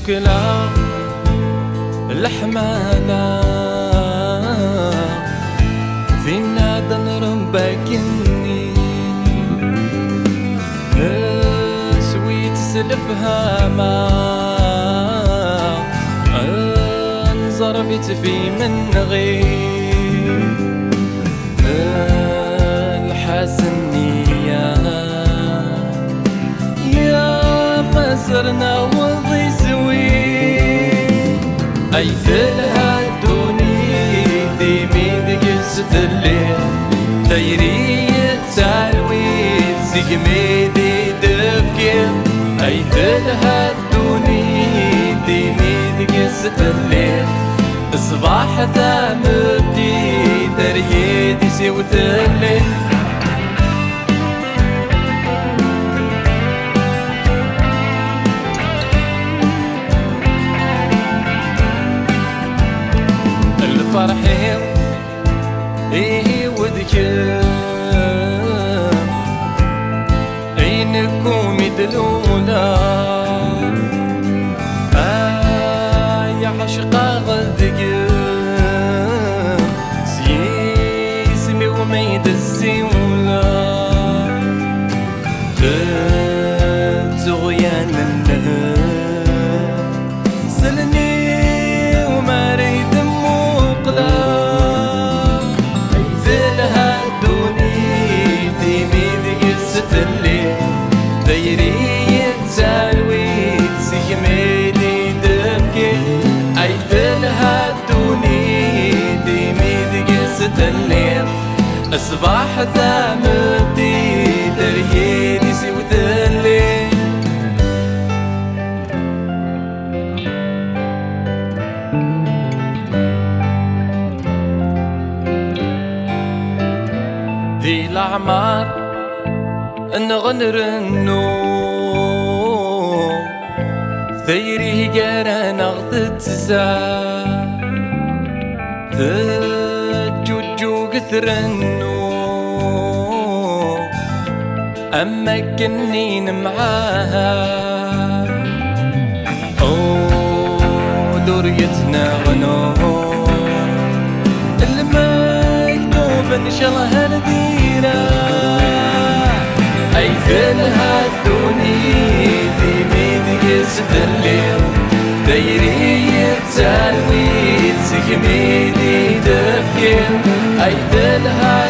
ثكلا الحمالة فينا دنربكني سويت سلفها ما انزربت في منغي الحسنية يا ما زرنا وضي زوي أي ثلها دوني ذي ميد قصة الليل دايري التعلويد سيقمي ذي دفكير أي ثلها دوني ذي ميد قصة الليل الصباح ثامدي دريدي سيوت الليل الفرحين ايه وذكر عينكم يدلونا يا عشقا غذكر سيسمي وميد الزيولا تغيان النهر سلني وما ريد مقلا ذلها دوني ذي ميد قصة الليل دايري التالويد سيميدي دبكي أي ذلها دوني ذي ميد قصة الليل الصباح ثامدي دريدي سيوت الليل ذي الأعمار نغنرنو ثيري قرا نغث تزار ثجوجو قثرنو أما كنين معاها ذريتنا غنو المكتوب إن شاء الله هندينا أي ثلها دوني ذي ميد قصة الليل دايري التالويد سيميدي دفكير أي ثلها